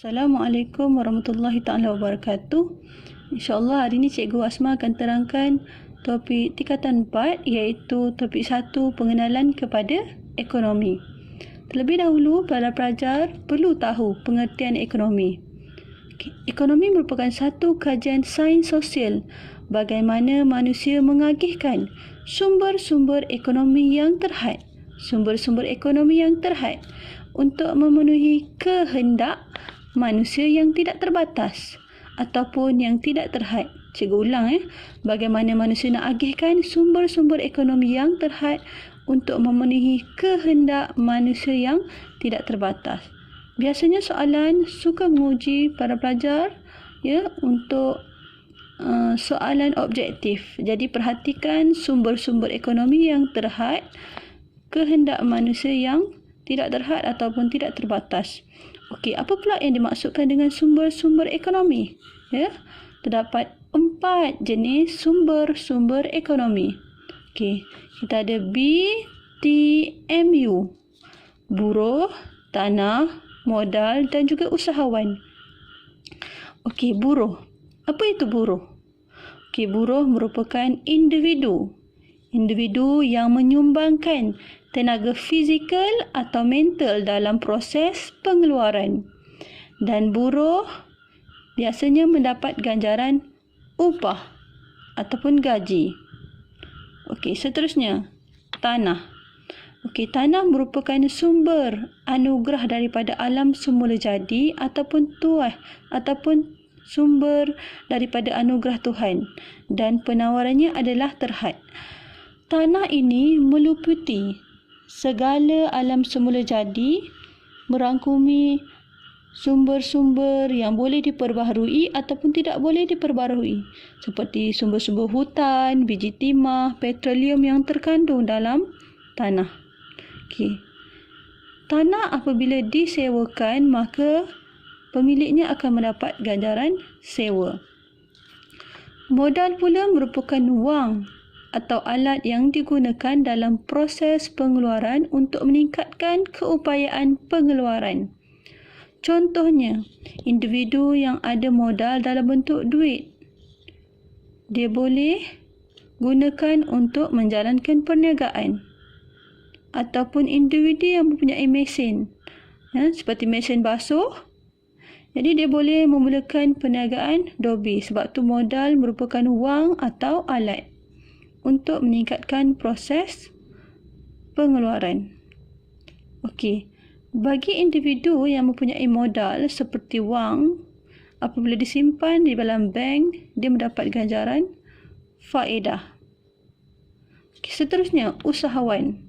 Assalamualaikum warahmatullahi taala wabarakatuh. InsyaAllah hari ini Cikgu Asma akan terangkan topik tingkatan 4 iaitu topik 1 pengenalan kepada ekonomi. Terlebih dahulu para pelajar perlu tahu pengertian ekonomi. Ekonomi merupakan satu kajian sains sosial bagaimana manusia mengagihkan sumber-sumber ekonomi yang terhad. Sumber-sumber ekonomi yang terhad untuk memenuhi kehendak manusia yang tidak terbatas ataupun yang tidak terhad. Cikgu ulang bagaimana manusia nak agihkan sumber-sumber ekonomi yang terhad untuk memenuhi kehendak manusia yang tidak terbatas. Biasanya soalan suka menguji para pelajar untuk soalan objektif. Jadi perhatikan sumber-sumber ekonomi yang terhad, kehendak manusia yang tidak terhad ataupun tidak terbatas. Okey, apa pula yang dimaksudkan dengan sumber-sumber ekonomi? Terdapat 4 jenis sumber-sumber ekonomi. Okey, kita ada BTMU, buruh, tanah, modal dan juga usahawan. Okey, buruh. Apa itu buruh? Okey, buruh merupakan individu yang menyumbangkan tenaga fizikal atau mental dalam proses pengeluaran. Dan buruh biasanya mendapat ganjaran upah ataupun gaji. Okey, seterusnya tanah. Okey, tanah merupakan sumber anugerah daripada alam semula jadi ataupun tuah ataupun sumber daripada anugerah Tuhan dan penawarannya adalah terhad. Tanah ini meliputi segala alam semula jadi, merangkumi sumber-sumber yang boleh diperbaharui ataupun tidak boleh diperbaharui, seperti sumber-sumber hutan, biji timah, petroleum yang terkandung dalam tanah. Okey. Tanah apabila disewakan, maka pemiliknya akan mendapat ganjaran sewa. Modal pula merupakan wang atau alat yang digunakan dalam proses pengeluaran untuk meningkatkan keupayaan pengeluaran. Contohnya, individu yang ada modal dalam bentuk duit, dia boleh gunakan untuk menjalankan perniagaan. Ataupun individu yang mempunyai mesin, seperti mesin basuh, jadi dia boleh memulakan perniagaan dobi sebab tu modal merupakan wang atau alat untuk meningkatkan proses pengeluaran. Okey, bagi individu yang mempunyai modal seperti wang, apabila disimpan di dalam bank, dia mendapat ganjaran faedah. Okay, seterusnya, usahawan.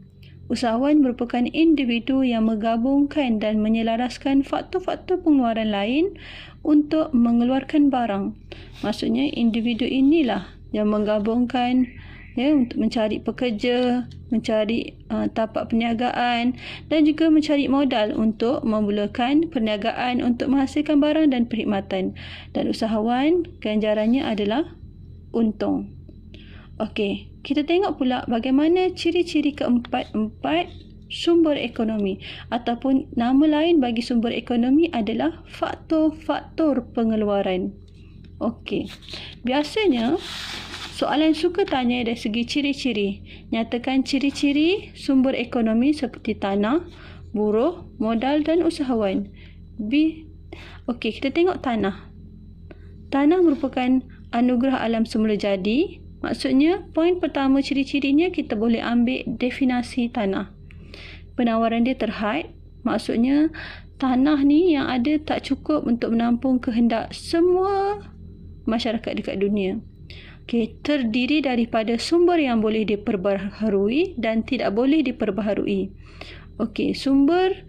Usahawan merupakan individu yang menggabungkan dan menyelaraskan faktor-faktor pengeluaran lain untuk mengeluarkan barang. Maksudnya, individu inilah yang menggabungkan untuk mencari pekerja, mencari tapak perniagaan dan juga mencari modal untuk memulakan perniagaan untuk menghasilkan barang dan perkhidmatan. Dan usahawan ganjarannya adalah untung. Okey, kita tengok pula bagaimana ciri-ciri keempat-empat sumber ekonomi ataupun nama lain bagi sumber ekonomi adalah faktor-faktor pengeluaran. Okey, biasanya soalan suka tanya dari segi ciri-ciri. Nyatakan ciri-ciri sumber ekonomi seperti tanah, buruh, modal dan usahawan. Okey, kita tengok tanah. Tanah merupakan anugerah alam semula jadi. Maksudnya, poin pertama ciri-cirinya kita boleh ambil definisi tanah. Penawaran dia terhad. Maksudnya, tanah ni yang ada tak cukup untuk menampung kehendak semua masyarakat dekat dunia. Okay, terdiri daripada sumber yang boleh diperbaharui dan tidak boleh diperbaharui. Okey, sumber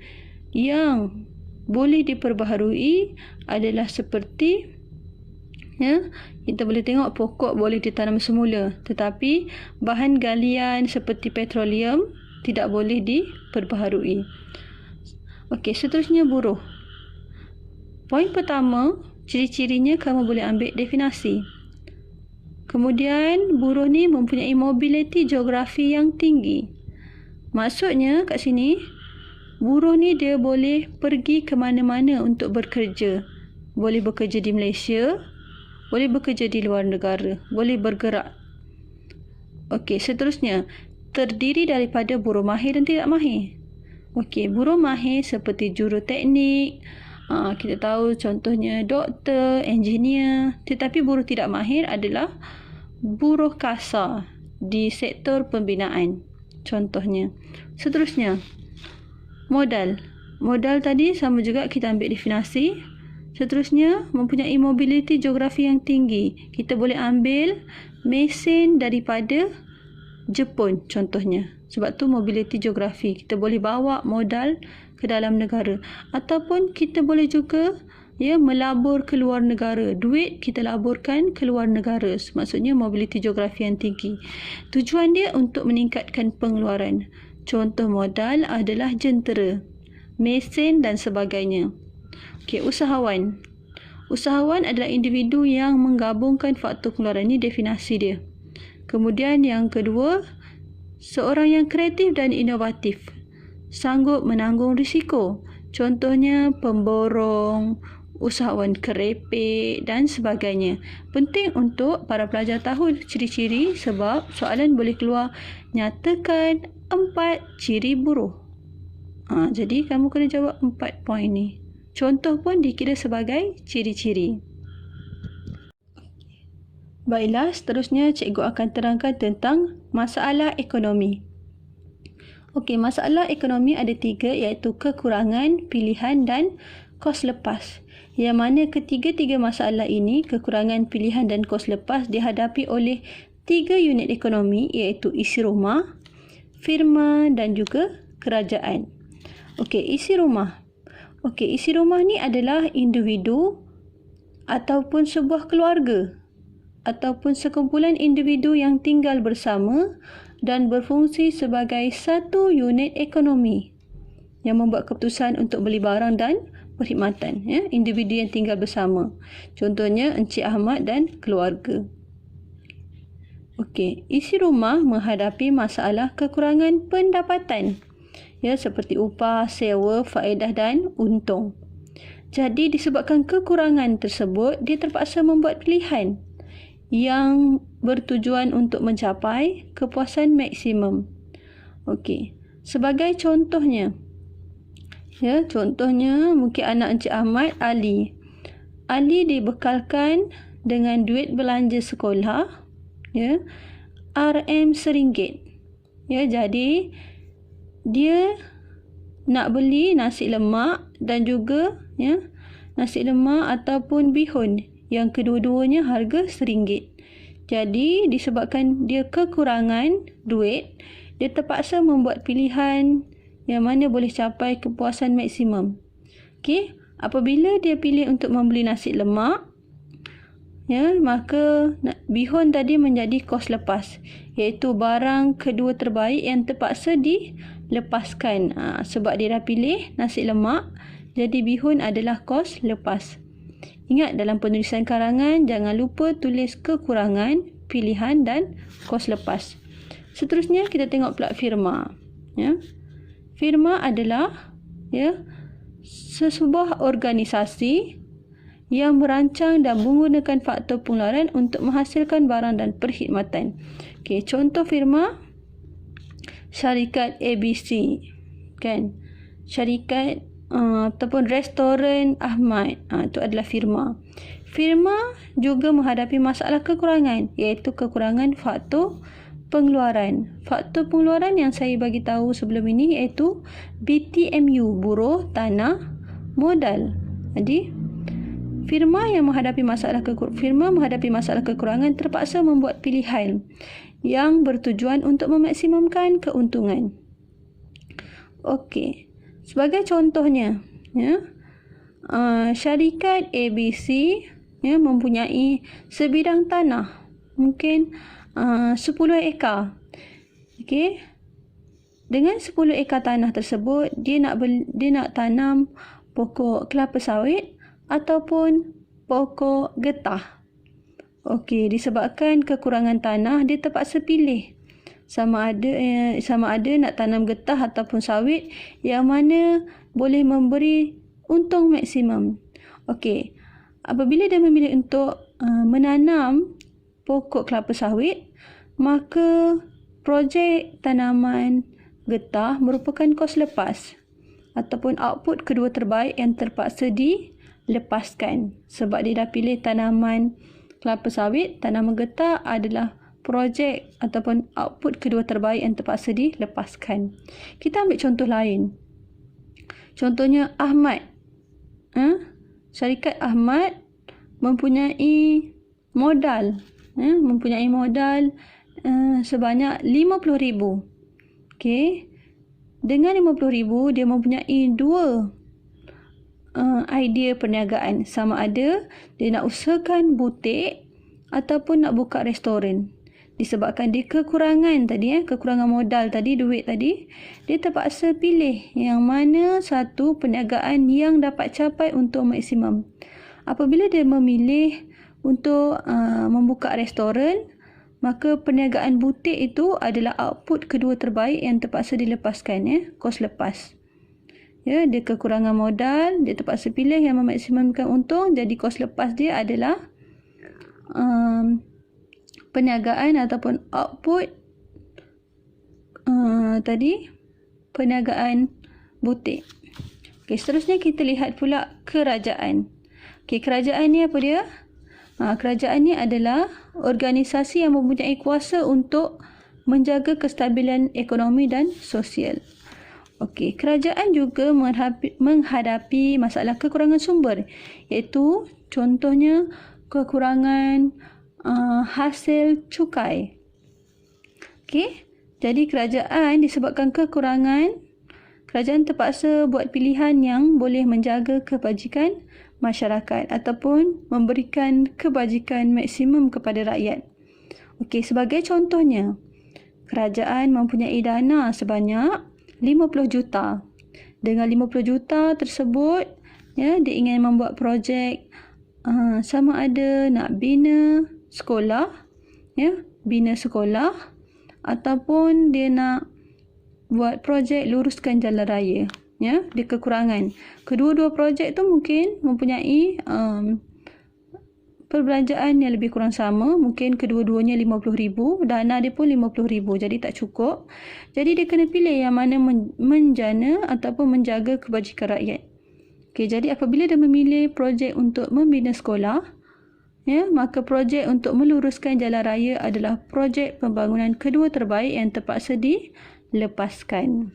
yang boleh diperbaharui adalah seperti kita boleh tengok pokok boleh ditanam semula, tetapi bahan galian seperti petroleum tidak boleh diperbaharui. Okey, seterusnya buruh. Poin pertama, ciri-cirinya kamu boleh ambil definisi. Kemudian, buruh ni mempunyai mobiliti geografi yang tinggi. Maksudnya kat sini, Buruh ni dia boleh pergi ke mana-mana untuk bekerja. Boleh bekerja di Malaysia, boleh bekerja di luar negara, boleh bergerak. Okey, seterusnya, terdiri daripada buruh mahir dan tidak mahir. Okey, buruh mahir seperti juruteknik, kita tahu contohnya doktor, engineer. Tetapi buruh tidak mahir adalah buruh kasar di sektor pembinaan. Contohnya. Seterusnya, modal. Modal tadi sama juga kita ambil definasi. Seterusnya, mempunyai mobiliti geografi yang tinggi. Kita boleh ambil mesin daripada Jepun contohnya. Sebab tu mobiliti geografi. Kita boleh bawa modal ke dalam negara. Ataupun kita boleh juga melabur ke luar negara. Duit kita laburkan ke luar negara. Maksudnya mobiliti geografi yang tinggi. Tujuan dia untuk meningkatkan pengeluaran. Contoh modal adalah jentera, mesin dan sebagainya. Okey, usahawan. Usahawan adalah individu yang menggabungkan faktor pengeluaran. Ini definisi dia. Kemudian yang kedua, seorang yang kreatif dan inovatif, sanggup menanggung risiko. Contohnya pemborong, usahawan kerepek dan sebagainya. Penting untuk para pelajar tahu ciri-ciri sebab soalan boleh keluar, nyatakan 4 ciri buruh. Jadi kamu kena jawab 4 poin ni. Contoh pun dikira sebagai ciri-ciri. Baiklah, seterusnya cikgu akan terangkan tentang masalah ekonomi. Okey, masalah ekonomi ada 3 iaitu kekurangan, pilihan dan kos lepas. Yang mana ketiga-tiga masalah ini, kekurangan, pilihan dan kos lepas dihadapi oleh 3 unit ekonomi iaitu isi rumah, firma dan juga kerajaan. Okey, isi rumah. Okey, isi rumah ni adalah individu ataupun sebuah keluarga ataupun sekumpulan individu yang tinggal bersama dan berfungsi sebagai satu unit ekonomi yang membuat keputusan untuk beli barang dan perkhidmatan. Individu yang tinggal bersama. Contohnya Encik Ahmad dan keluarga. Okey, isi rumah menghadapi masalah kekurangan pendapatan. Seperti upah, sewa, faedah dan untung. Jadi disebabkan kekurangan tersebut, dia terpaksa membuat pilihan yang bertujuan untuk mencapai kepuasan maksimum. Okey, sebagai contohnya, contohnya mungkin anak Encik Ahmad, Ali. Ali dibekalkan dengan duit belanja sekolah, RM RM1. Jadi dia nak beli nasi lemak dan juga nasi lemak ataupun bihun yang kedua-duanya harga RM1. Jadi disebabkan dia kekurangan duit, dia terpaksa membuat pilihan yang mana boleh capai kepuasan maksimum. Okey, apabila dia pilih untuk membeli nasi lemak, maka bihun tadi menjadi kos lepas, iaitu barang kedua terbaik yang terpaksa dilepaskan. Sebab dia dah pilih nasi lemak, jadi bihun adalah kos lepas. Ingat, dalam penulisan karangan jangan lupa tulis kekurangan, pilihan dan kos lepas. Seterusnya kita tengok pula firma. Firma adalah sesebuah organisasi yang merancang dan menggunakan faktor pengeluaran untuk menghasilkan barang dan perkhidmatan. Okey, contoh firma syarikat ABC, kan? Syarikat ataupun restoran Ahmad, itu adalah firma. Firma juga menghadapi masalah kekurangan, iaitu kekurangan faktor pengeluaran. Faktor pengeluaran yang saya bagi tahu sebelum ini iaitu BTMU, buruh, tanah, modal. Jadi firma menghadapi masalah kekurangan terpaksa membuat pilihan yang bertujuan untuk memaksimumkan keuntungan. Okey, sebagai contohnya, syarikat ABC mempunyai sebidang tanah, mungkin 10 ekar. Okey, dengan 10 ekar tanah tersebut, dia nak tanam pokok kelapa sawit ataupun pokok getah. Okey, disebabkan kekurangan tanah, dia terpaksa pilih sama ada nak tanam getah ataupun sawit yang mana boleh memberi untung maksimum. Okey, apabila dia memilih untuk menanam pokok kelapa sawit, maka projek tanaman getah merupakan kos lepas ataupun output kedua terbaik yang terpaksa dilepaskan. Sebab dia dah pilih tanaman kelapa sawit, tanaman getah adalah projek ataupun output kedua terbaik yang terpaksa dilepaskan. Kita ambil contoh lain. Contohnya Ahmad. Syarikat Ahmad mempunyai modal sebanyak RM50,000. Okey. Dengan RM50,000 dia mempunyai dua idea perniagaan. Sama ada dia nak usahakan butik ataupun nak buka restoran. Disebabkan dia kekurangan modal tadi, duit tadi, dia terpaksa pilih yang mana satu perniagaan yang dapat capai untung maksimum. Apabila dia memilih untuk membuka restoran, maka perniagaan butik itu adalah output kedua terbaik yang terpaksa dilepaskan, kos lepas. Dia kekurangan modal, dia terpaksa pilih yang memaksimumkan untung, jadi kos lepas dia adalah perniagaan ataupun output perniagaan butik. Okey, seterusnya kita lihat pula kerajaan. Okey, kerajaan ni apa dia? Kerajaan ni adalah organisasi yang mempunyai kuasa untuk menjaga kestabilan ekonomi dan sosial. Okey, kerajaan juga menghadapi masalah kekurangan sumber, iaitu contohnya kekurangan hasil cukai. Okey, jadi kerajaan disebabkan kekurangan, kerajaan terpaksa buat pilihan yang boleh menjaga kebajikan masyarakat ataupun memberikan kebajikan maksimum kepada rakyat. Okey, sebagai contohnya, kerajaan mempunyai dana sebanyak 50 juta. Dengan 50 juta tersebut, dia ingin membuat projek sama ada nak bina sekolah, ataupun dia nak buat projek luruskan jalan raya. Dia kekurangan. Kedua-dua projek tu mungkin mempunyai perbelanjaan yang lebih kurang sama. Mungkin kedua-duanya RM50,000, dana dia pun RM50,000, jadi tak cukup. Jadi dia kena pilih yang mana menjana ataupun menjaga kebajikan rakyat. Okey, jadi apabila dia memilih projek untuk membina sekolah, maka projek untuk meluruskan jalan raya adalah projek pembangunan kedua terbaik yang terpaksa dilepaskan.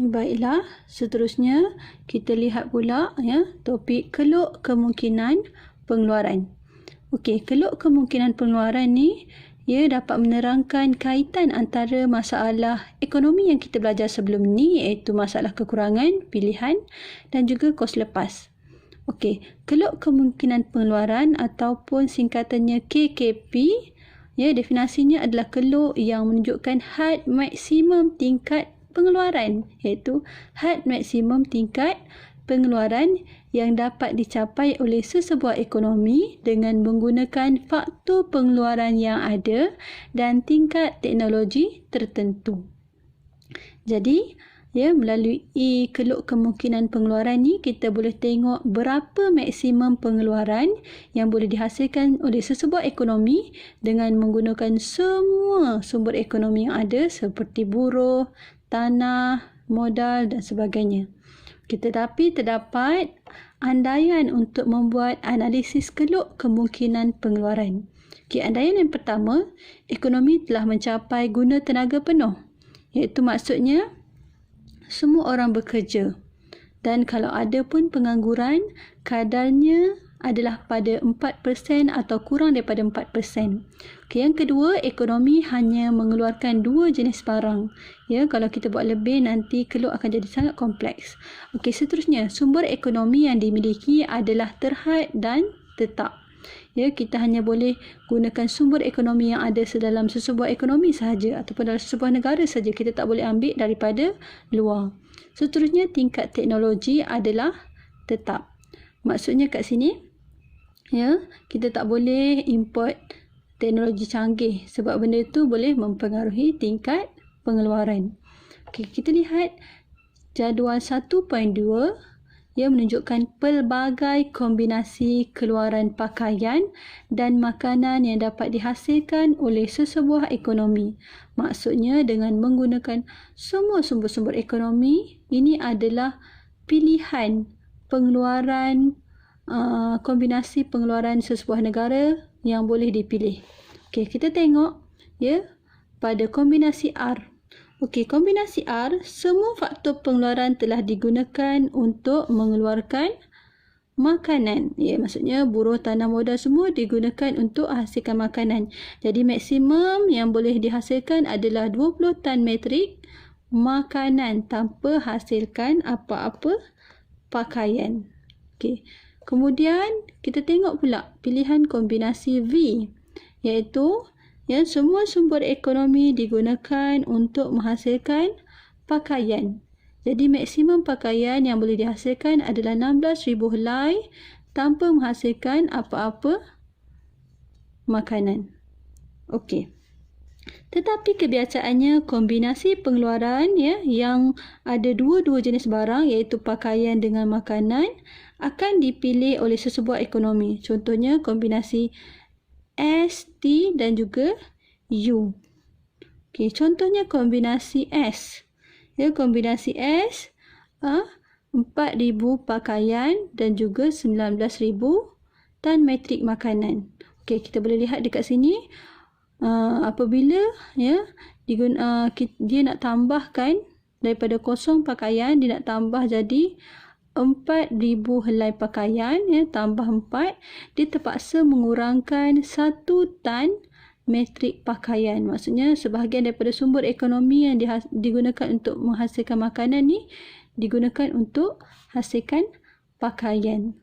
Baiklah, seterusnya kita lihat pula topik keluk kemungkinan pengeluaran. Okey, keluk kemungkinan pengeluaran ni dapat menerangkan kaitan antara masalah ekonomi yang kita belajar sebelum ni, iaitu masalah kekurangan, pilihan dan juga kos lepas. Okey, keluk kemungkinan pengeluaran ataupun singkatannya KKP, definisinya adalah keluk yang menunjukkan had maksimum tingkat pengeluaran, iaitu had maksimum tingkat pengeluaran yang dapat dicapai oleh sesebuah ekonomi dengan menggunakan faktor pengeluaran yang ada dan tingkat teknologi tertentu. Jadi, melalui keluk kemungkinan pengeluaran ni, kita boleh tengok berapa maksimum pengeluaran yang boleh dihasilkan oleh sesebuah ekonomi dengan menggunakan semua sumber ekonomi yang ada seperti buruh, tanah, modal dan sebagainya. Tetapi terdapat andaian untuk membuat analisis keluk kemungkinan pengeluaran. Andaian yang pertama, ekonomi telah mencapai guna tenaga penuh, iaitu maksudnya semua orang bekerja dan kalau ada pun pengangguran, kadarnya adalah pada 4% atau kurang daripada 4%. Yang kedua, ekonomi hanya mengeluarkan dua jenis barang. Kalau kita buat lebih, nanti keluk akan jadi sangat kompleks. Seterusnya, sumber ekonomi yang dimiliki adalah terhad dan tetap. Kita hanya boleh gunakan sumber ekonomi yang ada dalam sesebuah ekonomi sahaja ataupun dalam sesebuah negara sahaja. Kita tak boleh ambil daripada luar. Seterusnya, tingkat teknologi adalah tetap. Maksudnya kat sini, kita tak boleh import teknologi canggih sebab benda itu boleh mempengaruhi tingkat pengeluaran. Okey, kita lihat jadual 1.2 ia menunjukkan pelbagai kombinasi keluaran pakaian dan makanan yang dapat dihasilkan oleh sesebuah ekonomi. Maksudnya dengan menggunakan semua sumber-sumber ekonomi, ini adalah pilihan pengeluaran, kombinasi pengeluaran sesebuah negara yang boleh dipilih. Okey, kita tengok pada kombinasi R. Okey, kombinasi R, semua faktor pengeluaran telah digunakan untuk mengeluarkan makanan. Maksudnya buruh tanam modal semua digunakan untuk hasilkan makanan. Jadi maksimum yang boleh dihasilkan adalah 20 tan metrik makanan tanpa hasilkan apa-apa pakaian. Okey. Kemudian kita tengok pula pilihan kombinasi V, iaitu semua sumber ekonomi digunakan untuk menghasilkan pakaian. Jadi maksimum pakaian yang boleh dihasilkan adalah 16,000 helai tanpa menghasilkan apa-apa makanan. Okey. Tetapi kebiasaannya kombinasi pengeluaran yang ada dua-dua jenis barang iaitu pakaian dengan makanan akan dipilih oleh sesebuah ekonomi. Contohnya kombinasi S, T dan juga U. Okey, contohnya kombinasi S. Kombinasi S 4,000 pakaian dan juga 19,000 tan metrik makanan. Okey, kita boleh lihat dekat sini apabila dia nak tambahkan daripada kosong pakaian, dia nak tambah jadi 4,000 helai pakaian, tambah 4, dia terpaksa mengurangkan 1 tan metrik pakaian. Maksudnya sebahagian daripada sumber ekonomi yang digunakan untuk menghasilkan makanan ni digunakan untuk hasilkan pakaian.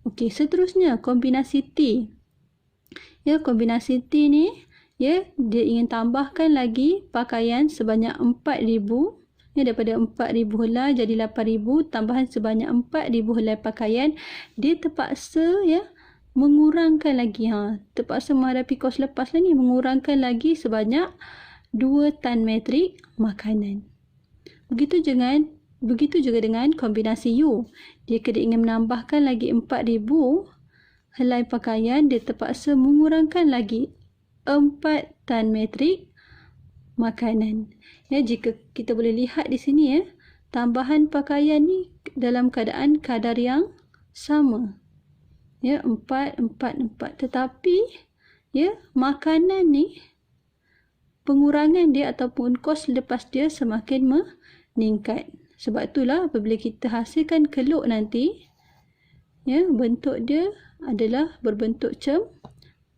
Okey, seterusnya kombinasi T. Kombinasi T ni dia ingin tambahkan lagi pakaian sebanyak 4,000. Daripada 4,000 helai jadi 8,000, tambahan sebanyak 4,000 helai pakaian. Dia terpaksa mengurangkan lagi, terpaksa menghadapi kos lepas lah ni, mengurangkan lagi sebanyak 2 tan metrik makanan. Begitu juga dengan kombinasi U. Dia ingin menambahkan lagi 4,000 helai pakaian, dia terpaksa mengurangkan lagi 4 tan metrik makanan. Jika kita boleh lihat di sini tambahan pakaian ni dalam keadaan kadar yang sama. 4, 4, 4. Tetapi makanan ni pengurangan dia ataupun kos lepas dia semakin meningkat. Sebab itulah apabila kita hasilkan keluk nanti, bentuk dia adalah berbentuk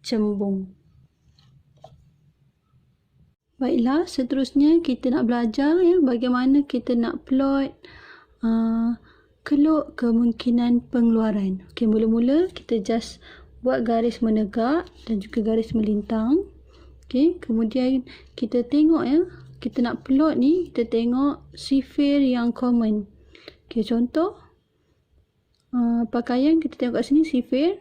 cembung. Baiklah, seterusnya kita nak belajar bagaimana kita nak plot keluk kemungkinan pengeluaran. Okey, mula-mula kita just buat garis menegak dan juga garis melintang. Okey, kemudian kita tengok kita nak plot ni, kita tengok sifir yang common. Okey, contoh pakaian kita tengok kat sini sifir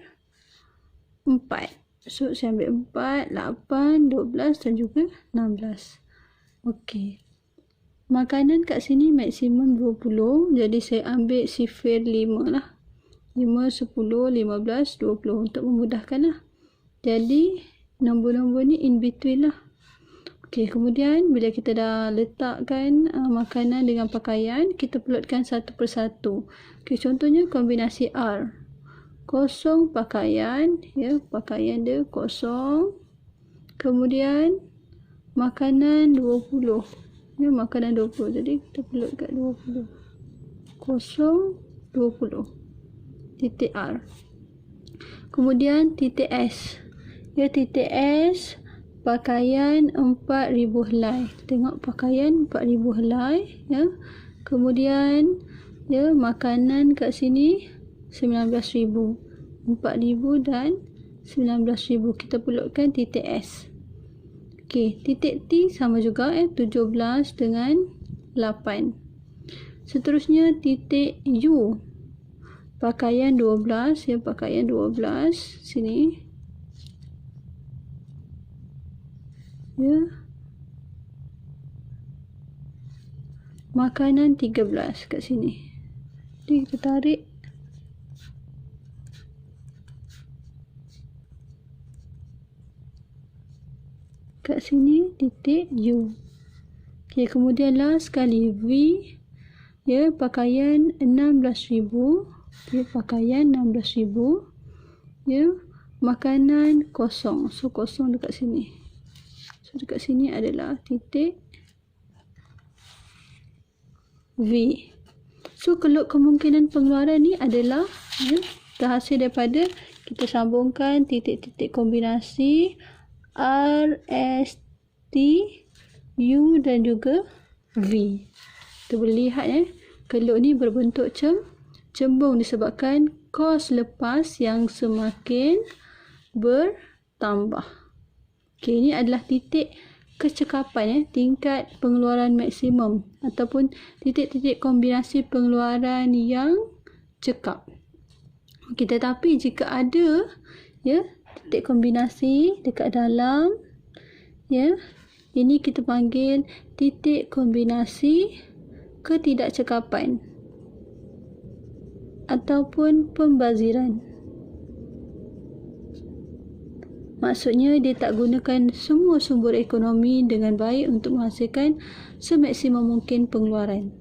4. So, saya ambil 4, 8, 12 dan juga 16. Okey. Makanan kat sini maksimum 20. Jadi, saya ambil sifir 5 lah. 5, 10, 15, 20 untuk memudahkan lah. Jadi, nombor-nombor ni in between lah. Okey, kemudian bila kita dah letakkan makanan dengan pakaian, kita plotkan satu persatu. Okey, contohnya kombinasi R. Kosong pakaian, pakaian dia kosong. Kemudian makanan 20. Makanan 20. Jadi kita plot kat 20. Kosong 20. Titik R. Kemudian titik S. Titik S pakaian 4,000 helai. Tengok pakaian 4,000 helai, Kemudian makanan kat sini 19,000. 4,000 dan 19,000. Kita plotkan titik S. Okey, titik T sama juga 17 dengan 8. Seterusnya titik U. Pakaian 12, pakaian 12 sini. Ya. Makanan 13 kat sini. Jadi kita tarik. Kat sini titik U. Okey, kemudian last sekali V. Ya, pakaian 16,000. Okey, pakaian 16,000. Ya, makanan kosong. So kosong dekat sini. So dekat sini adalah titik V. So kemungkinan pengeluaran ni adalah terhasil daripada kita sambungkan titik-titik kombinasi R, S, T, U dan juga V. Kita boleh lihat keluk ni berbentuk cembung disebabkan kos lepas yang semakin bertambah. Okey, ini adalah titik kecekapan tingkat pengeluaran maksimum ataupun titik-titik kombinasi pengeluaran yang cekap. Okey, tetapi jika ada titik kombinasi dekat dalam, ini kita panggil titik kombinasi ketidakcekapan ataupun pembaziran. Maksudnya dia tak gunakan semua sumber ekonomi dengan baik untuk menghasilkan semaksimum mungkin pengeluaran.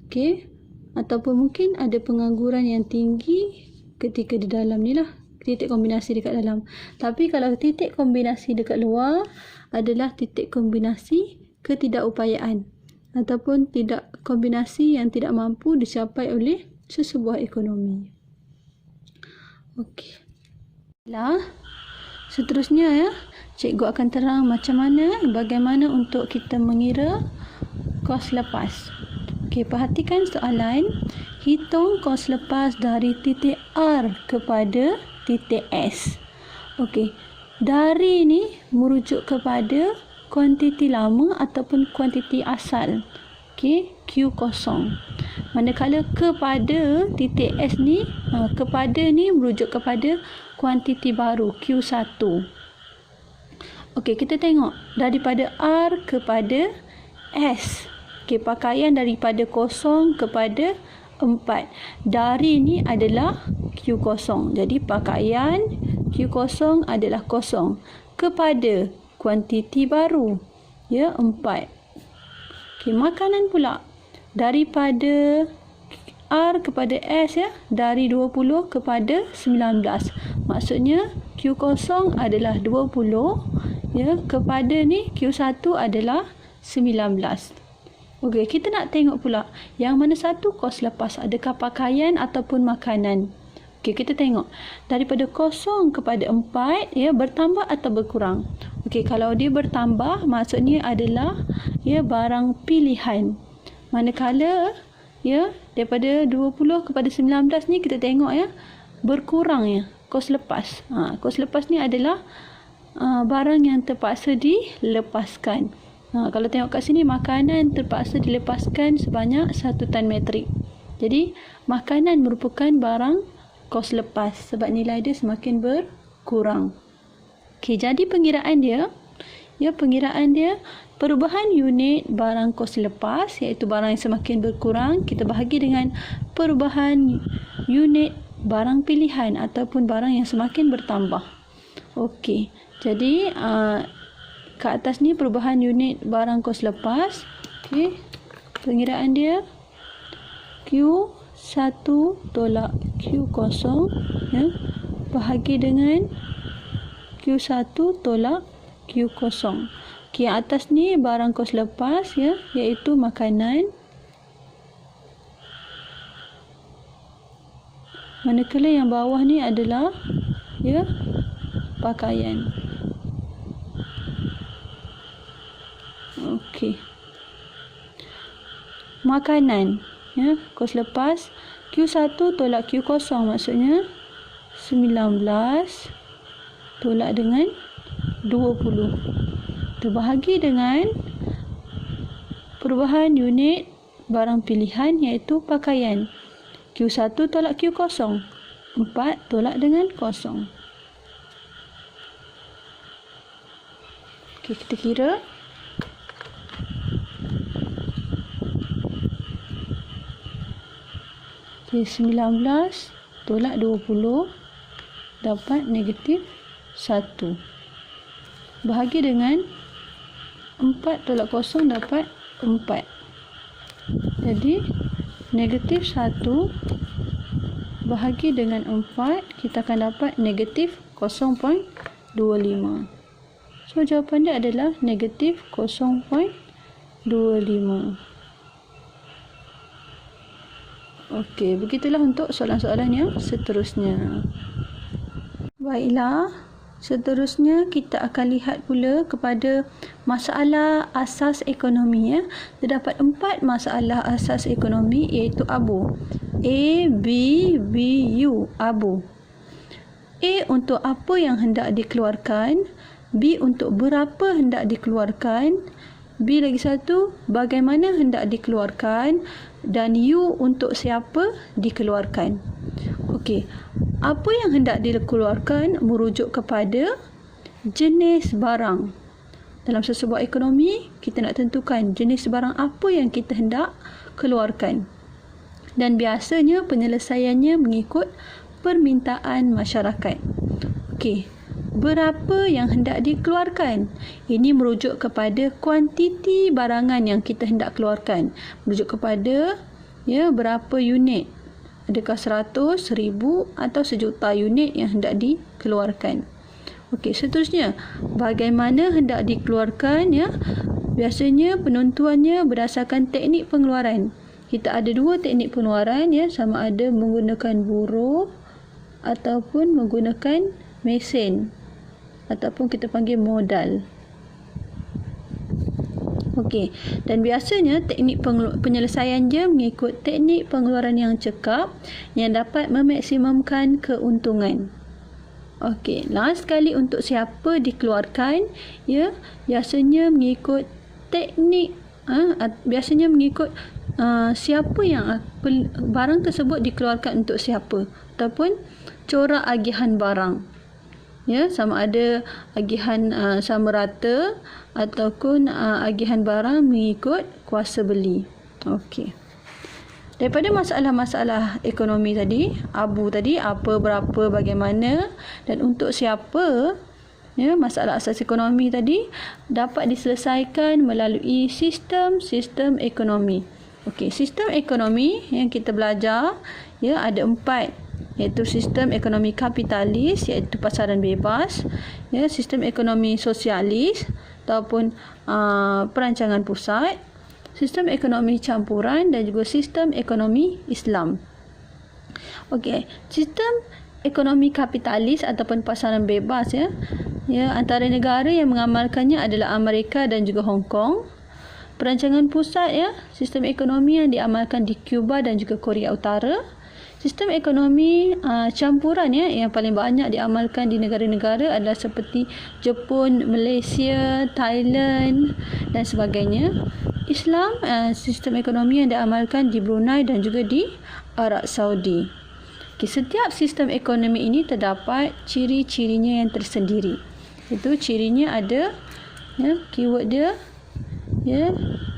Okey, ataupun mungkin ada pengangguran yang tinggi ketika di dalam ni lah, titik kombinasi dekat dalam. Tapi kalau titik kombinasi dekat luar adalah titik kombinasi ketidakupayaan ataupun tidak kombinasi yang tidak mampu dicapai oleh sesebuah ekonomi. Okey. Seterusnya cikgu akan terang bagaimana untuk kita mengira kos lepas. Okey, perhatikan soalan. Hitung kos lepas dari titik R kepada titik S. Okey, dari ni merujuk kepada kuantiti lama ataupun kuantiti asal. Okey, Q kosong. Manakala kepada titik S ni, kepada ni merujuk kepada kuantiti baru Q1. Okey, kita tengok daripada R kepada S. Okey, pakaian daripada kosong kepada 4. Dari ni adalah Q0. Jadi pakaian Q0 adalah kosong kepada kuantiti baru 4. Okey, makanan pula daripada R kepada S dari 20 kepada 19. Maksudnya Q0 adalah 20 kepada ni Q1 adalah 19. Okey, kita nak tengok pula yang mana satu kos lepas, adakah pakaian ataupun makanan. Okey, kita tengok daripada 0 kepada 4 bertambah atau berkurang. Okey, kalau dia bertambah maksudnya adalah barang pilihan. Manakala daripada 20 kepada 19 ni kita tengok berkurang kos lepas. Kos lepas ni adalah barang yang terpaksa dilepaskan. Kalau tengok kat sini, makanan terpaksa dilepaskan sebanyak 1 tan metrik. Jadi makanan merupakan barang kos lepas sebab nilai dia semakin berkurang. Okey, jadi pengiraan dia perubahan unit barang kos lepas, iaitu barang yang semakin berkurang, kita bahagi dengan perubahan unit barang pilihan ataupun barang yang semakin bertambah. Okey, jadi kat atas ni perubahan unit barang kos lepas. Okey, pengiraan dia Q1 tolak Q0 bahagi dengan Q1 tolak Q0. Okey, atas ni barang kos lepas iaitu makanan. Manakala yang bawah ni adalah pakaian. Okey. Makanan kos lepas Q1 tolak Q0 maksudnya 19 tolak dengan 20 terbahagi dengan perubahan unit barang pilihan iaitu pakaian. Q1 tolak Q0, 4 tolak dengan 0. Okey, kita kira. Okey, 19 tolak 20 dapat negatif 1. Bahagi dengan 4 tolak 0 dapat 4. Jadi, negatif 1 bahagi dengan 4, kita akan dapat negatif 0.25. So, jawapan dia adalah negatif 0.25. Okey, begitulah untuk soalan-soalan yang seterusnya. Baiklah, seterusnya kita akan lihat pula kepada masalah asas ekonomi. Terdapat 4 masalah asas ekonomi iaitu ABU. A, B, B, U, ABU. A untuk apa yang hendak dikeluarkan, B untuk berapa hendak dikeluarkan, B lagi satu, bagaimana hendak dikeluarkan, dan U untuk siapa dikeluarkan. Okey, apa yang hendak dikeluarkan merujuk kepada jenis barang. Dalam sesebuah ekonomi, kita nak tentukan jenis barang apa yang kita hendak keluarkan. Dan biasanya penyelesaiannya mengikut permintaan masyarakat. Okey, berapa yang hendak dikeluarkan? Ini merujuk kepada kuantiti barangan yang kita hendak keluarkan. Merujuk kepada berapa unit. Adakah 100, 1000 atau sejuta unit yang hendak dikeluarkan. Okey, seterusnya, bagaimana hendak dikeluarkan? Biasanya penentuannya berdasarkan teknik pengeluaran. Kita ada 2 teknik pengeluaran, sama ada menggunakan buruh ataupun menggunakan mesin ataupun kita panggil modal. Okey, dan biasanya teknik penyelesaian dia mengikut teknik pengeluaran yang cekap yang dapat memaksimumkan keuntungan. Okey, last sekali untuk siapa dikeluarkan, biasanya mengikut teknik biasanya mengikut siapa yang barang tersebut dikeluarkan untuk siapa ataupun corak agihan barang. Sama ada agihan sama rata ataupun agihan barang mengikut kuasa beli. Okey. Daripada masalah-masalah ekonomi tadi, ABU tadi, apa, berapa, bagaimana dan untuk siapa, masalah asas ekonomi tadi dapat diselesaikan melalui sistem ekonomi. Okey, sistem ekonomi yang kita belajar ada 4, iaitu sistem ekonomi kapitalis iaitu pasaran bebas, sistem ekonomi sosialis ataupun perancangan pusat, sistem ekonomi campuran dan juga sistem ekonomi Islam. Okey, sistem ekonomi kapitalis ataupun pasaran bebas antara negara yang mengamalkannya adalah Amerika dan juga Hong Kong. Perancangan pusat sistem ekonomi yang diamalkan di Cuba dan juga Korea Utara. Sistem ekonomi campuran yang paling banyak diamalkan di negara-negara adalah seperti Jepun, Malaysia, Thailand dan sebagainya. Islam, sistem ekonomi yang diamalkan di Brunei dan juga di Arab Saudi. Okay, setiap sistem ekonomi ini terdapat ciri-cirinya yang tersendiri. Itu cirinya ada, keyword dia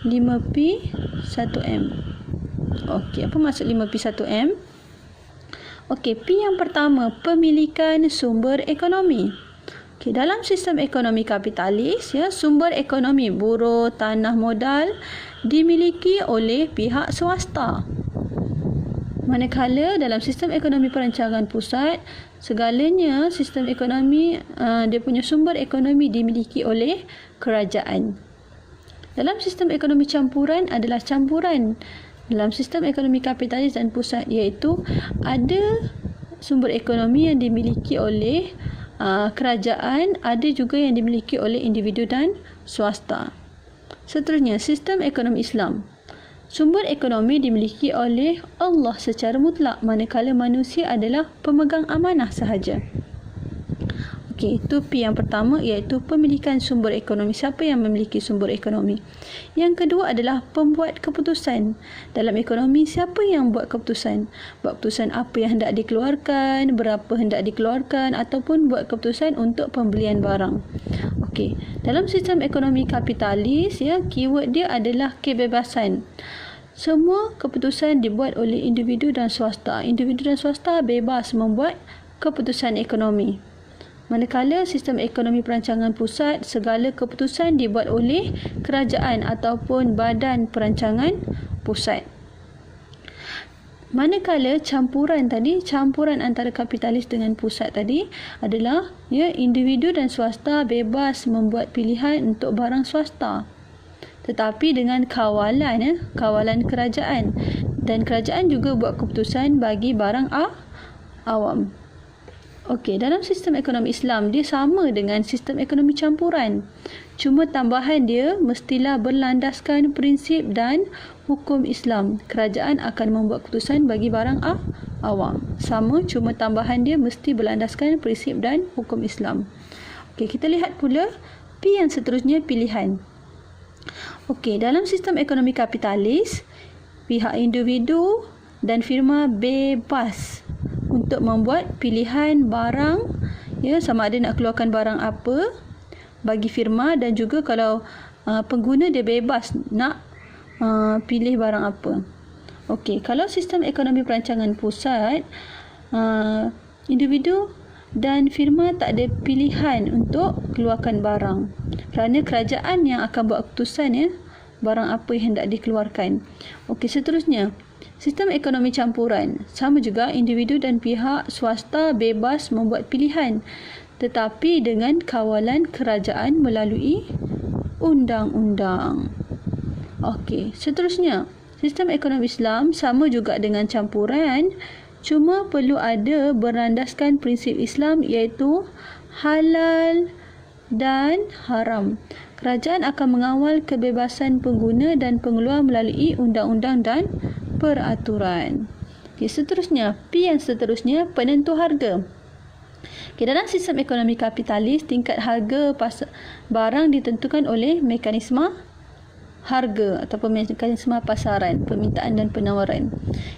5P 1M. Okey, apa maksud 5P 1M? Okey, P yang pertama, pemilikan sumber ekonomi. Okey, dalam sistem ekonomi kapitalis, sumber ekonomi buruh, tanah, modal dimiliki oleh pihak swasta. Manakala dalam sistem ekonomi perancangan pusat, segalanya sistem ekonomi, dia punya sumber ekonomi dimiliki oleh kerajaan. Dalam sistem ekonomi campuran adalah campuran dalam sistem ekonomi kapitalis dan pusat, iaitu ada sumber ekonomi yang dimiliki oleh kerajaan, ada juga yang dimiliki oleh individu dan swasta. Seterusnya, sistem ekonomi Islam. Sumber ekonomi dimiliki oleh Allah secara mutlak, manakala manusia adalah pemegang amanah sahaja. Okey, itu P yang pertama, iaitu pemilikan sumber ekonomi. Siapa yang memiliki sumber ekonomi? Yang kedua adalah pembuat keputusan. Dalam ekonomi, siapa yang buat keputusan? Buat keputusan apa yang hendak dikeluarkan, berapa hendak dikeluarkan, ataupun buat keputusan untuk pembelian barang. Okey, dalam sistem ekonomi kapitalis, keyword dia adalah kebebasan. Semua keputusan dibuat oleh individu dan swasta. Individu dan swasta bebas membuat keputusan ekonomi. Manakala sistem ekonomi perancangan pusat, segala keputusan dibuat oleh kerajaan ataupun badan perancangan pusat. Manakala campuran antara kapitalis dengan pusat tadi adalah individu dan swasta bebas membuat pilihan untuk barang swasta. Tetapi dengan kawalan kerajaan, dan kerajaan juga buat keputusan bagi barang awam. Okey, dalam sistem ekonomi Islam, dia sama dengan sistem ekonomi campuran. Cuma tambahan dia mestilah berlandaskan prinsip dan hukum Islam. Kerajaan akan membuat keputusan bagi barang awam. Sama, cuma tambahan dia mesti berlandaskan prinsip dan hukum Islam. Okey, kita lihat pula P yang seterusnya, pilihan. Okey, dalam sistem ekonomi kapitalis, pihak individu dan firma bebas untuk membuat pilihan barang, sama ada nak keluarkan barang apa bagi firma, dan juga kalau pengguna dia bebas nak pilih barang apa. Okey, kalau sistem ekonomi perancangan pusat, individu dan firma tak ada pilihan untuk keluarkan barang, kerana kerajaan yang akan buat keputusan barang apa yang hendak dikeluarkan. Okey, seterusnya sistem ekonomi campuran, sama juga individu dan pihak swasta bebas membuat pilihan, tetapi dengan kawalan kerajaan melalui undang-undang. Okey, seterusnya sistem ekonomi Islam sama juga dengan campuran, cuma perlu ada berlandaskan prinsip Islam, iaitu halal dan haram. Kerajaan akan mengawal kebebasan pengguna dan pengeluar melalui undang-undang dan peraturan. Okay, seterusnya, P yang seterusnya, penentu harga. Okay, dalam sistem ekonomi kapitalis, tingkat harga barang ditentukan oleh mekanisme harga ataupun mekanisme pasaran, permintaan dan penawaran.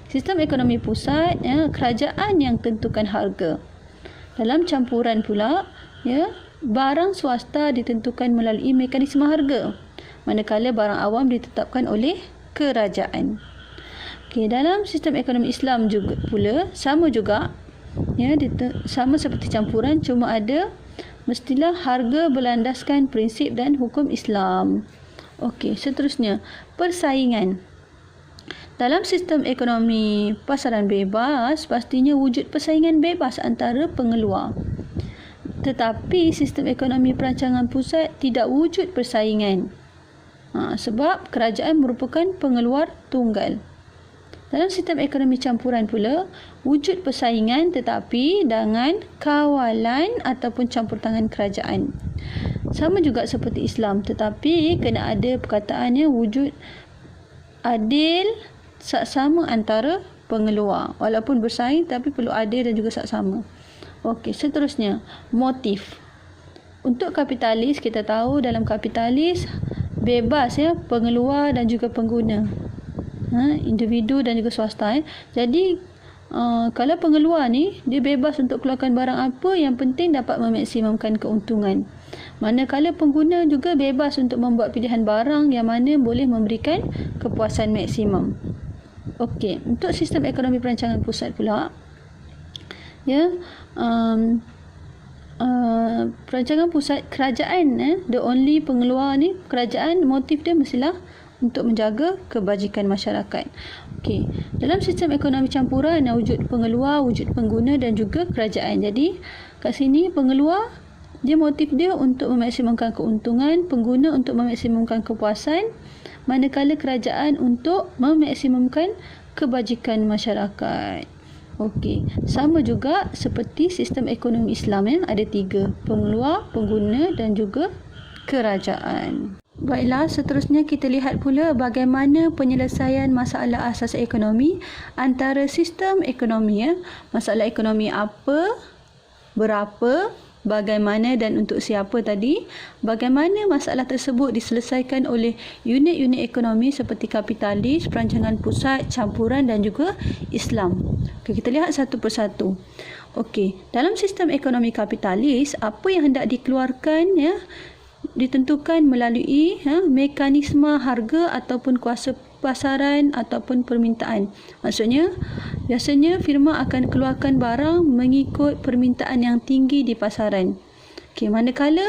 Sistem ekonomi pusat, kerajaan yang tentukan harga. Dalam campuran pula, barang swasta ditentukan melalui mekanisme harga, manakala barang awam ditetapkan oleh kerajaan. Okey, dalam sistem ekonomi Islam juga pula sama juga, sama seperti campuran, cuma ada mestilah harga berlandaskan prinsip dan hukum Islam. Okey, seterusnya persaingan. Dalam sistem ekonomi pasaran bebas, pastinya wujud persaingan bebas antara pengeluar. Tetapi sistem ekonomi perancangan pusat tidak wujud persaingan. Sebab kerajaan merupakan pengeluar tunggal. Dalam sistem ekonomi campuran pula, wujud persaingan tetapi dengan kawalan ataupun campur tangan kerajaan. Sama juga seperti Islam, tetapi kena ada perkataannya wujud adil saksama antara pengeluar. Walaupun bersaing tapi perlu adil dan juga saksama. Okey, seterusnya motif. Untuk kapitalis, kita tahu dalam kapitalis bebas pengeluar dan juga pengguna, individu dan juga swasta. Jadi kalau pengeluar ni dia bebas untuk keluarkan barang apa, yang penting dapat memaksimumkan keuntungan. Manakala pengguna juga bebas untuk membuat pilihan barang yang mana boleh memberikan kepuasan maksimum. Okey, untuk sistem ekonomi perancangan pusat pula, perancangan pusat, kerajaan the only pengeluar ni, kerajaan motif dia mestilah untuk menjaga kebajikan masyarakat. Okey, dalam sistem ekonomi campuran wujud pengeluar, wujud pengguna dan juga kerajaan. Jadi kat sini pengeluar dia motif dia untuk memaksimumkan keuntungan, pengguna untuk memaksimumkan kepuasan, manakala kerajaan untuk memaksimumkan kebajikan masyarakat. Okey, sama juga seperti sistem ekonomi Islam, ada 3, pengeluar, pengguna dan juga kerajaan. Baiklah, seterusnya kita lihat pula bagaimana penyelesaian masalah asas ekonomi antara sistem ekonomi. Masalah ekonomi apa, berapa bagaimana dan untuk siapa tadi, bagaimana masalah tersebut diselesaikan oleh unit-unit ekonomi seperti kapitalis, perancangan pusat, campuran dan juga Islam. Okey, kita lihat satu persatu. Okey, dalam sistem ekonomi kapitalis, apa yang hendak dikeluarkan ditentukan melalui mekanisme harga ataupun kuasa pasaran ataupun permintaan. Maksudnya, biasanya firma akan keluarkan barang mengikut permintaan yang tinggi di pasaran. Okey, manakala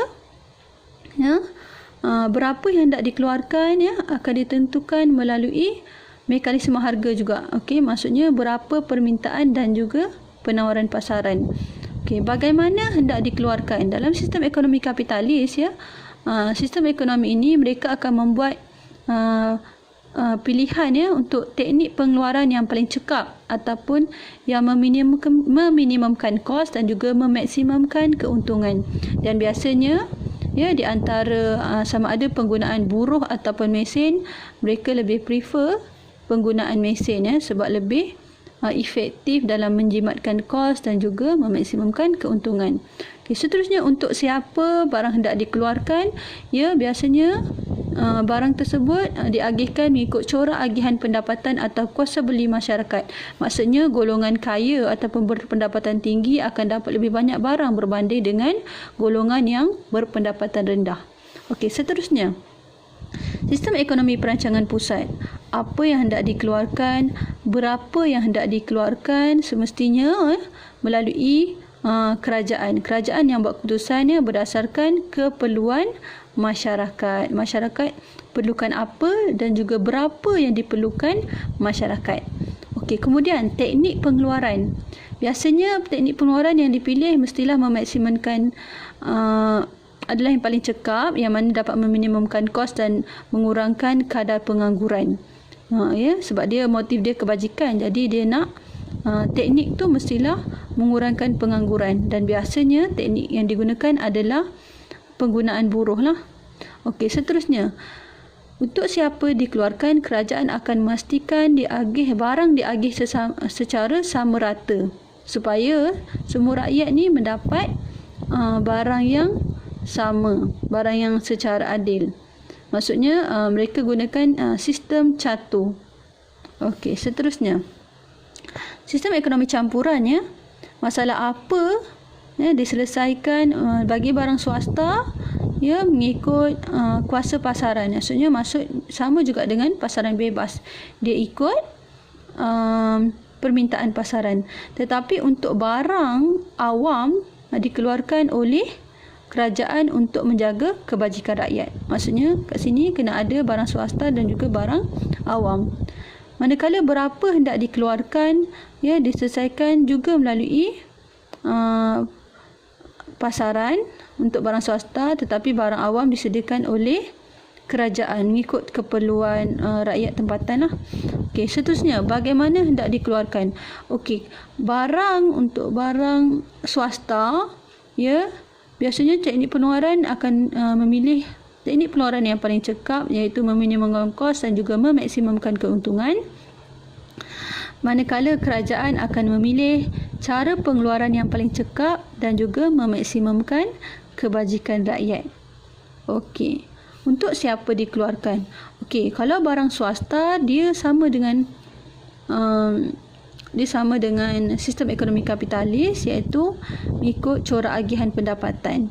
berapa yang hendak dikeluarkan akan ditentukan melalui mekanisme harga juga. Okey, maksudnya berapa permintaan dan juga penawaran pasaran. Okey, bagaimana hendak dikeluarkan dalam sistem ekonomi kapitalis sistem ekonomi ini mereka akan membuat pilihan untuk teknik pengeluaran yang paling cekap ataupun yang meminimumkan kos dan juga memaksimumkan keuntungan. Dan biasanya di antara sama ada penggunaan buruh ataupun mesin, mereka lebih prefer penggunaan mesin sebab lebih efektif dalam menjimatkan kos dan juga memaksimumkan keuntungan. Okay, seterusnya, untuk siapa barang hendak dikeluarkan, biasanya barang tersebut diagihkan mengikut corak agihan pendapatan atau kuasa beli masyarakat. Maksudnya golongan kaya ataupun berpendapatan tinggi akan dapat lebih banyak barang berbanding dengan golongan yang berpendapatan rendah. Okey, seterusnya, sistem ekonomi perancangan pusat. Apa yang hendak dikeluarkan, berapa yang hendak dikeluarkan, semestinya melalui kerajaan. Kerajaan yang buat keputusan berdasarkan keperluan masyarakat. Masyarakat perlukan apa dan juga berapa yang diperlukan masyarakat. Okey, kemudian teknik pengeluaran. Biasanya teknik pengeluaran yang dipilih mestilah memaksimumkan adalah yang paling cekap, yang mana dapat meminimumkan kos dan mengurangkan kadar pengangguran. Sebab dia motif dia kebajikan, jadi dia nak teknik tu mestilah mengurangkan pengangguran, dan biasanya teknik yang digunakan adalah penggunaan buruh lah. Okey, seterusnya, untuk siapa dikeluarkan, kerajaan akan memastikan barang diagih secara sama rata supaya semua rakyat ni mendapat barang yang sama, barang yang secara adil. Maksudnya mereka gunakan sistem catur. Okey, seterusnya, sistem ekonomi campuran masalah apa diselesaikan bagi barang swasta mengikut kuasa pasaran. Maksudnya sama juga dengan pasaran bebas, dia ikut permintaan pasaran. Tetapi untuk barang awam dikeluarkan oleh kerajaan untuk menjaga kebajikan rakyat. Maksudnya kat sini kena ada barang swasta dan juga barang awam. Manakala berapa hendak dikeluarkan diselesaikan juga melalui pasaran untuk barang swasta, tetapi barang awam disediakan oleh kerajaan mengikut keperluan rakyat tempatan lah. Okey, seterusnya, bagaimana hendak dikeluarkan? Okey, untuk barang swasta biasanya teknik pengeluaran akan memilih teknik pengeluaran yang paling cekap, iaitu meminimumkan kos dan juga memaksimumkan keuntungan. Manakala kerajaan akan memilih cara pengeluaran yang paling cekap dan juga memaksimumkan kebajikan rakyat. Okey, untuk siapa dikeluarkan? Okey, kalau barang swasta dia sama dengan sistem ekonomi kapitalis, iaitu mengikut corak agihan pendapatan.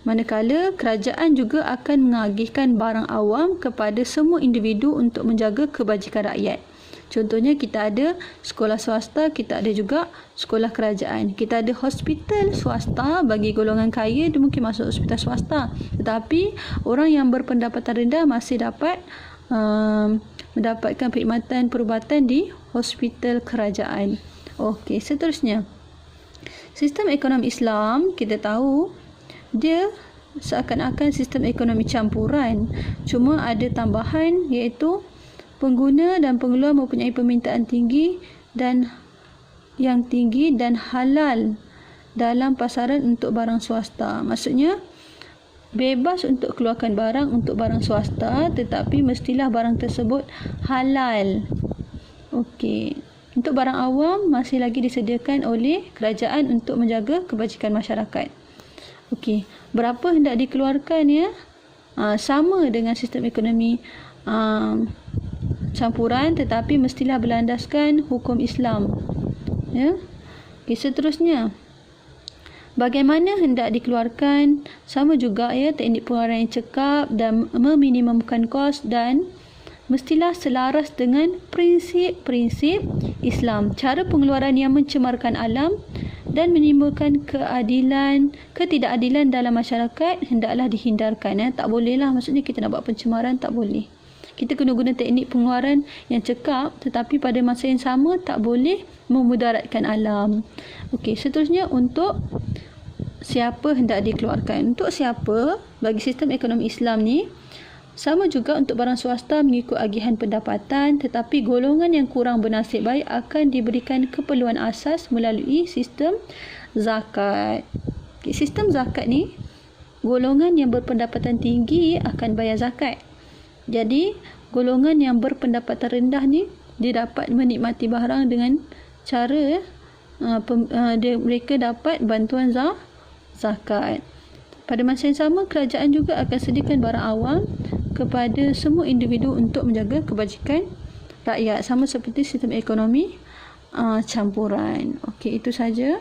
Manakala kerajaan juga akan mengagihkan barang awam kepada semua individu untuk menjaga kebajikan rakyat. Contohnya, kita ada sekolah swasta, kita ada juga sekolah kerajaan. Kita ada hospital swasta, bagi golongan kaya dia mungkin masuk hospital swasta. Tetapi orang yang berpendapatan rendah masih dapat mendapatkan perkhidmatan perubatan di hospital kerajaan. Okey, seterusnya, sistem ekonomi Islam, kita tahu dia seakan-akan sistem ekonomi campuran, cuma ada tambahan, iaitu pengguna dan pengeluar mempunyai permintaan tinggi dan halal dalam pasaran untuk barang swasta. Maksudnya bebas untuk keluarkan barang untuk barang swasta, tetapi mestilah barang tersebut halal. Okey, untuk barang awam masih lagi disediakan oleh kerajaan untuk menjaga kebajikan masyarakat. Okey, berapa hendak dikeluarkan ya? Sama dengan sistem ekonomi campuran, tetapi mestilah berlandaskan hukum Islam. Ya. Okay, seterusnya, bagaimana hendak dikeluarkan? Sama juga ya, teknik pengeluaran yang cekap dan meminimumkan kos, dan mestilah selaras dengan prinsip-prinsip Islam. Cara pengeluaran yang mencemarkan alam dan menimbulkan ketidakadilan dalam masyarakat hendaklah dihindarkan. Tak bolehlah, maksudnya kita nak buat pencemaran, tak boleh. Kita kena guna teknik pengeluaran yang cekap, tetapi pada masa yang sama tak boleh memudaratkan alam. Okey, seterusnya, untuk siapa hendak dikeluarkan? Untuk siapa? Bagi sistem ekonomi Islam ni, sama juga untuk barang swasta mengikut agihan pendapatan, tetapi golongan yang kurang bernasib baik akan diberikan keperluan asas melalui sistem zakat. Okay, sistem zakat ni, golongan yang berpendapatan tinggi akan bayar zakat. Jadi, golongan yang berpendapatan rendah ni, dia dapat menikmati barang dengan cara mereka dapat bantuan zakat. Pada masa yang sama, kerajaan juga akan sediakan barang awam kepada semua individu untuk menjaga kebajikan rakyat, sama seperti sistem ekonomi campuran. Okey, itu saja.